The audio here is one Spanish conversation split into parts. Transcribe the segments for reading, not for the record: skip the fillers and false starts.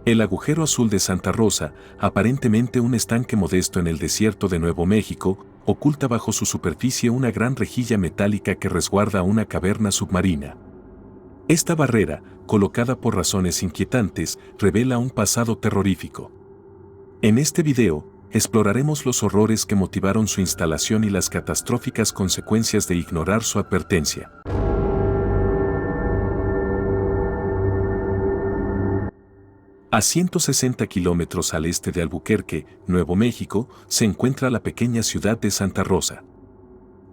El agujero azul de Santa Rosa, aparentemente un estanque modesto en el desierto de Nuevo México, oculta bajo su superficie una gran rejilla metálica que resguarda una caverna submarina. Esta barrera, colocada por razones inquietantes, revela un pasado terrorífico. En este video, exploraremos los horrores que motivaron su instalación y las catastróficas consecuencias de ignorar su advertencia. A 160 kilómetros al este de Albuquerque, Nuevo México, se encuentra la pequeña ciudad de Santa Rosa.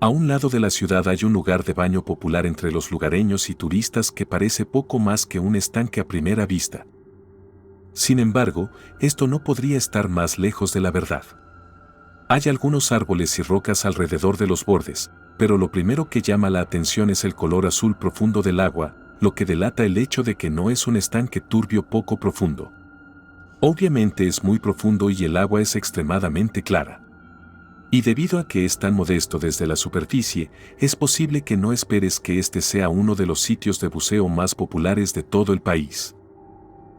A un lado de la ciudad hay un lugar de baño popular entre los lugareños y turistas que parece poco más que un estanque a primera vista. Sin embargo, esto no podría estar más lejos de la verdad. Hay algunos árboles y rocas alrededor de los bordes, pero lo primero que llama la atención es el color azul profundo del agua, lo que delata el hecho de que no es un estanque turbio poco profundo. Obviamente es muy profundo y el agua es extremadamente clara. Y debido a que es tan modesto desde la superficie, es posible que no esperes que este sea uno de los sitios de buceo más populares de todo el país.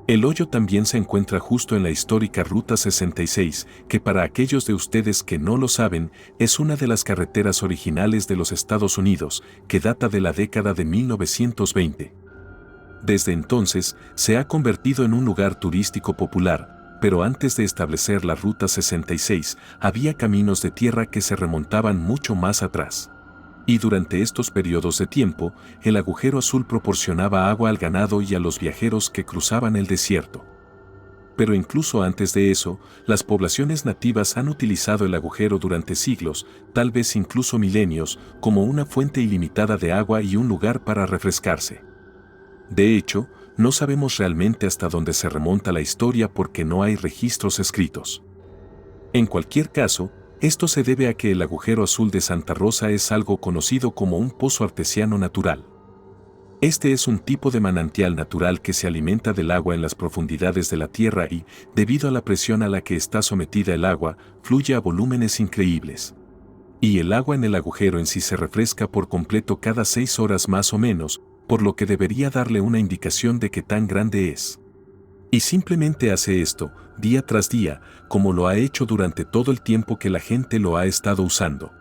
El hoyo también se encuentra justo en la histórica Ruta 66, que para aquellos de ustedes que no lo saben, es una de las carreteras originales de los Estados Unidos, que data de la década de 1920. Desde entonces, se ha convertido en un lugar turístico popular, pero antes de establecer la Ruta 66, había caminos de tierra que se remontaban mucho más atrás. Y durante estos periodos de tiempo, el agujero azul proporcionaba agua al ganado y a los viajeros que cruzaban el desierto. Pero incluso antes de eso, las poblaciones nativas han utilizado el agujero durante siglos, tal vez incluso milenios, como una fuente ilimitada de agua y un lugar para refrescarse. De hecho, no sabemos realmente hasta dónde se remonta la historia porque no hay registros escritos. En cualquier caso, esto se debe a que el agujero azul de Santa Rosa es algo conocido como un pozo artesiano natural. Este es un tipo de manantial natural que se alimenta del agua en las profundidades de la tierra y, debido a la presión a la que está sometida el agua, fluye a volúmenes increíbles. Y el agua en el agujero en sí se refresca por completo cada 6 horas más o menos, por lo que debería darle una indicación de qué tan grande es. Y simplemente hace esto, día tras día, como lo ha hecho durante todo el tiempo que la gente lo ha estado usando.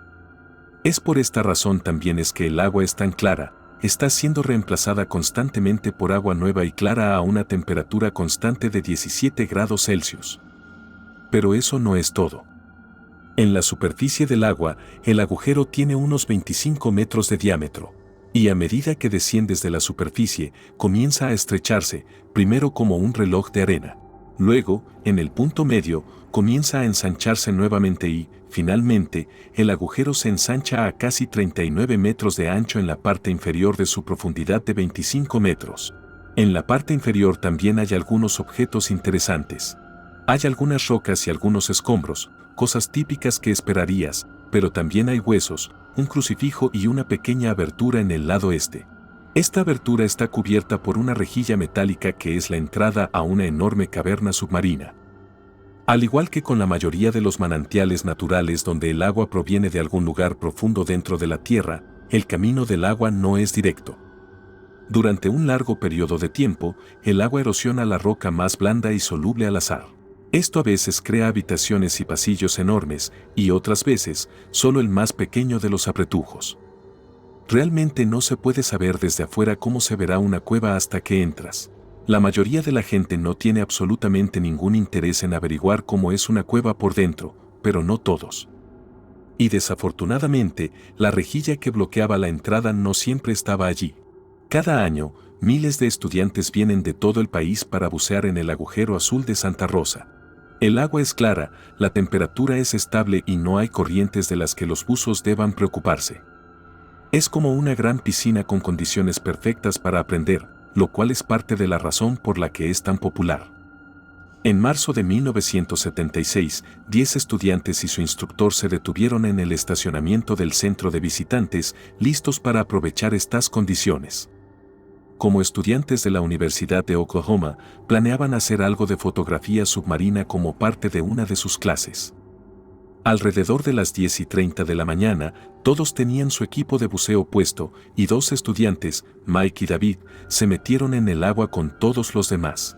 Es por esta razón también es que el agua es tan clara, está siendo reemplazada constantemente por agua nueva y clara a una temperatura constante de 17 grados Celsius. Pero eso no es todo. En la superficie del agua, el agujero tiene unos 25 metros de diámetro. Y a medida que desciendes de la superficie, comienza a estrecharse, primero como un reloj de arena. Luego, en el punto medio, comienza a ensancharse nuevamente y, finalmente, el agujero se ensancha a casi 39 metros de ancho en la parte inferior de su profundidad de 25 metros. En la parte inferior también hay algunos objetos interesantes. Hay algunas rocas y algunos escombros, cosas típicas que esperarías, pero también hay huesos, un crucifijo y una pequeña abertura en el lado este. Esta abertura está cubierta por una rejilla metálica que es la entrada a una enorme caverna submarina. Al igual que con la mayoría de los manantiales naturales donde el agua proviene de algún lugar profundo dentro de la tierra, el camino del agua no es directo. Durante un largo periodo de tiempo, el agua erosiona la roca más blanda y soluble al azar. Esto a veces crea habitaciones y pasillos enormes, y otras veces, solo el más pequeño de los apretujos. Realmente no se puede saber desde afuera cómo se verá una cueva hasta que entras. La mayoría de la gente no tiene absolutamente ningún interés en averiguar cómo es una cueva por dentro, pero no todos. Y desafortunadamente, la rejilla que bloqueaba la entrada no siempre estaba allí. Cada año, miles de estudiantes vienen de todo el país para bucear en el agujero azul de Santa Rosa. El agua es clara, la temperatura es estable y no hay corrientes de las que los buzos deban preocuparse. Es como una gran piscina con condiciones perfectas para aprender, lo cual es parte de la razón por la que es tan popular. En marzo de 1976, 10 estudiantes y su instructor se detuvieron en el estacionamiento del centro de visitantes, listos para aprovechar estas condiciones. Como estudiantes de la Universidad de Oklahoma, planeaban hacer algo de fotografía submarina como parte de una de sus clases. Alrededor de las 10:30 de la mañana, todos tenían su equipo de buceo puesto y 2 estudiantes, Mike y David, se metieron en el agua con todos los demás.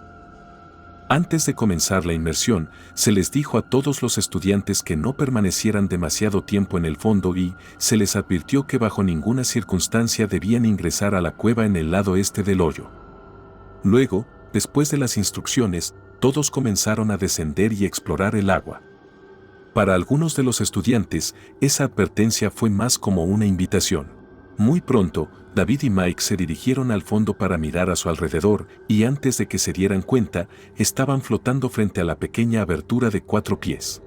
Antes de comenzar la inmersión, se les dijo a todos los estudiantes que no permanecieran demasiado tiempo en el fondo y se les advirtió que bajo ninguna circunstancia debían ingresar a la cueva en el lado este del hoyo. Luego, después de las instrucciones, todos comenzaron a descender y explorar el agua. Para algunos de los estudiantes, esa advertencia fue más como una invitación. Muy pronto, David y Mike se dirigieron al fondo para mirar a su alrededor y antes de que se dieran cuenta, estaban flotando frente a la pequeña abertura de 4 pies.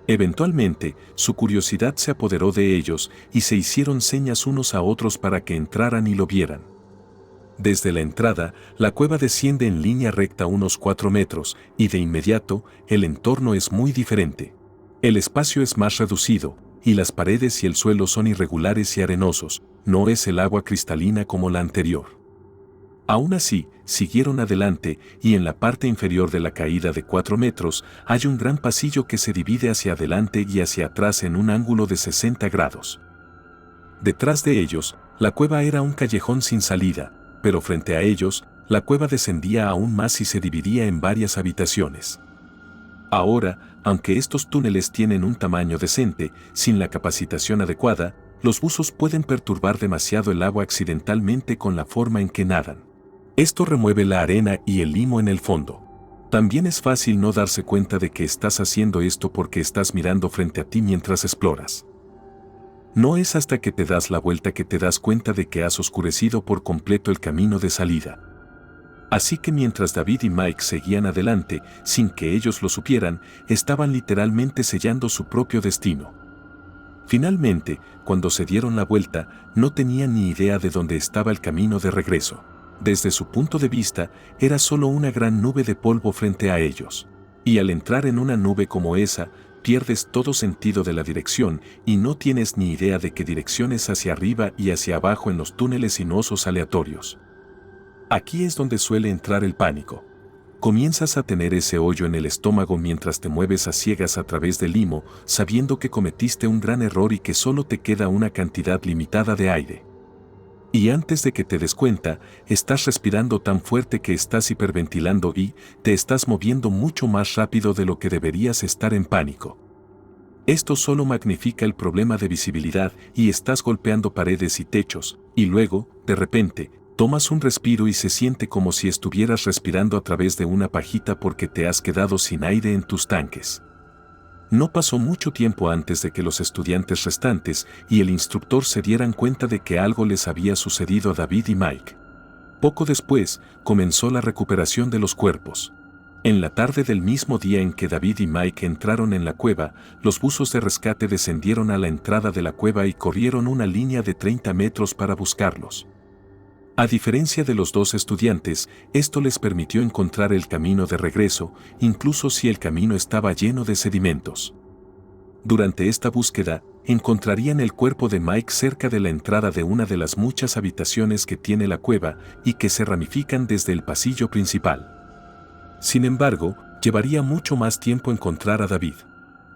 Eventualmente, su curiosidad se apoderó de ellos y se hicieron señas unos a otros para que entraran y lo vieran. Desde la entrada, la cueva desciende en línea recta unos 4 metros y de inmediato, el entorno es muy diferente. El espacio es más reducido, y las paredes y el suelo son irregulares y arenosos, no es el agua cristalina como la anterior. Aún así, siguieron adelante y en la parte inferior de la caída de 4 metros hay un gran pasillo que se divide hacia adelante y hacia atrás en un ángulo de 60 grados. Detrás de ellos, la cueva era un callejón sin salida, pero frente a ellos, la cueva descendía aún más y se dividía en varias habitaciones. Ahora, aunque estos túneles tienen un tamaño decente, sin la capacitación adecuada, los buzos pueden perturbar demasiado el agua accidentalmente con la forma en que nadan. Esto remueve la arena y el limo en el fondo. También es fácil no darse cuenta de que estás haciendo esto porque estás mirando frente a ti mientras exploras. No es hasta que te das la vuelta que te das cuenta de que has oscurecido por completo el camino de salida. Así que mientras David y Mike seguían adelante, sin que ellos lo supieran, estaban literalmente sellando su propio destino. Finalmente, cuando se dieron la vuelta, no tenían ni idea de dónde estaba el camino de regreso. Desde su punto de vista, era solo una gran nube de polvo frente a ellos. Y al entrar en una nube como esa, pierdes todo sentido de la dirección y no tienes ni idea de qué dirección es hacia arriba y hacia abajo en los túneles sinuosos aleatorios. Aquí es donde suele entrar el pánico. Comienzas a tener ese hoyo en el estómago mientras te mueves a ciegas a través del limo, sabiendo que cometiste un gran error y que solo te queda una cantidad limitada de aire. Y antes de que te des cuenta, estás respirando tan fuerte que estás hiperventilando y te estás moviendo mucho más rápido de lo que deberías estar en pánico. Esto solo magnifica el problema de visibilidad y estás golpeando paredes y techos, y luego, de repente, tomas un respiro y se siente como si estuvieras respirando a través de una pajita porque te has quedado sin aire en tus tanques. No pasó mucho tiempo antes de que los estudiantes restantes y el instructor se dieran cuenta de que algo les había sucedido a David y Mike. Poco después, comenzó la recuperación de los cuerpos. En la tarde del mismo día en que David y Mike entraron en la cueva, los buzos de rescate descendieron a la entrada de la cueva y corrieron una línea de 30 metros para buscarlos. A diferencia de los dos estudiantes, esto les permitió encontrar el camino de regreso, incluso si el camino estaba lleno de sedimentos. Durante esta búsqueda, encontrarían el cuerpo de Mike cerca de la entrada de una de las muchas habitaciones que tiene la cueva y que se ramifican desde el pasillo principal. Sin embargo, llevaría mucho más tiempo encontrar a David.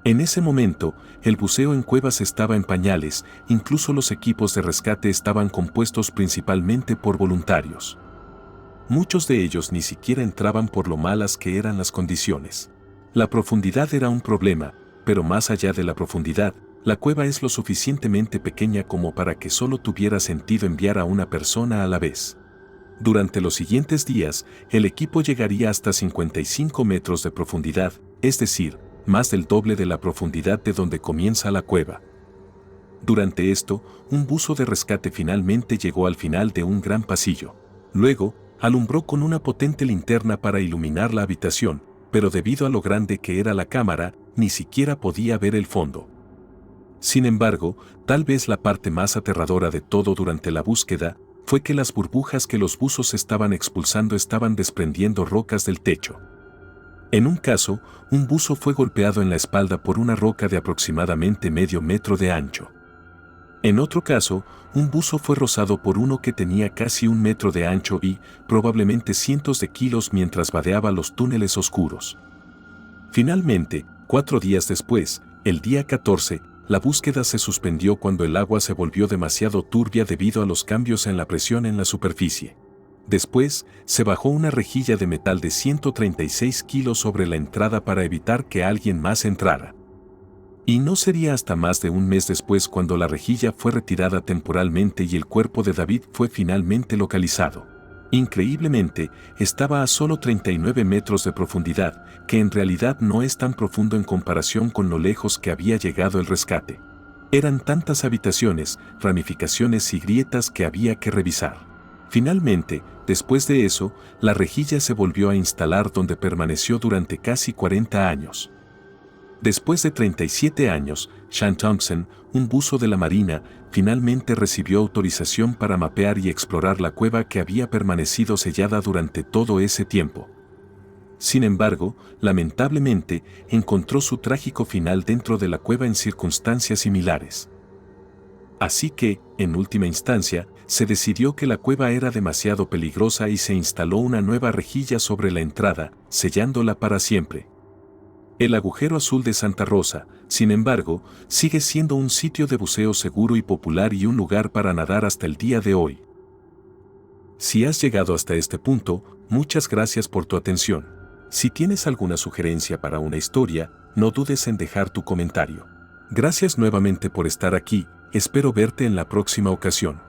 En ese momento, el buceo en cuevas estaba en pañales, incluso los equipos de rescate estaban compuestos principalmente por voluntarios. Muchos de ellos ni siquiera entraban por lo malas que eran las condiciones. La profundidad era un problema, pero más allá de la profundidad, la cueva es lo suficientemente pequeña como para que solo tuviera sentido enviar a una persona a la vez. Durante los siguientes días, el equipo llegaría hasta 55 metros de profundidad, es decir, más del doble de la profundidad de donde comienza la cueva. Durante esto, un buzo de rescate finalmente llegó al final de un gran pasillo. Luego, alumbró con una potente linterna para iluminar la habitación, pero debido a lo grande que era la cámara, ni siquiera podía ver el fondo. Sin embargo, tal vez la parte más aterradora de todo durante la búsqueda fue que las burbujas que los buzos estaban expulsando estaban desprendiendo rocas del techo. En un caso, un buzo fue golpeado en la espalda por una roca de aproximadamente medio metro de ancho. En otro caso, un buzo fue rozado por uno que tenía casi 1 metro de ancho y, probablemente cientos de kilos mientras vadeaba los túneles oscuros. Finalmente, 4 días después, el día 14, la búsqueda se suspendió cuando el agua se volvió demasiado turbia debido a los cambios en la presión en la superficie. Después, se bajó una rejilla de metal de 136 kilos sobre la entrada para evitar que alguien más entrara. Y no sería hasta más de un mes después cuando la rejilla fue retirada temporalmente y el cuerpo de David fue finalmente localizado. Increíblemente, estaba a solo 39 metros de profundidad, que en realidad no es tan profundo en comparación con lo lejos que había llegado el rescate. Eran tantas habitaciones, ramificaciones y grietas que había que revisar. Finalmente, después de eso, la rejilla se volvió a instalar donde permaneció durante casi 40 años. Después de 37 años, Sean Thompson, un buzo de la Marina, finalmente recibió autorización para mapear y explorar la cueva que había permanecido sellada durante todo ese tiempo. Sin embargo, lamentablemente, encontró su trágico final dentro de la cueva en circunstancias similares. Así que, en última instancia, se decidió que la cueva era demasiado peligrosa y se instaló una nueva rejilla sobre la entrada, sellándola para siempre. El agujero azul de Santa Rosa, sin embargo, sigue siendo un sitio de buceo seguro y popular y un lugar para nadar hasta el día de hoy. Si has llegado hasta este punto, muchas gracias por tu atención. Si tienes alguna sugerencia para una historia, no dudes en dejar tu comentario. Gracias nuevamente por estar aquí, espero verte en la próxima ocasión.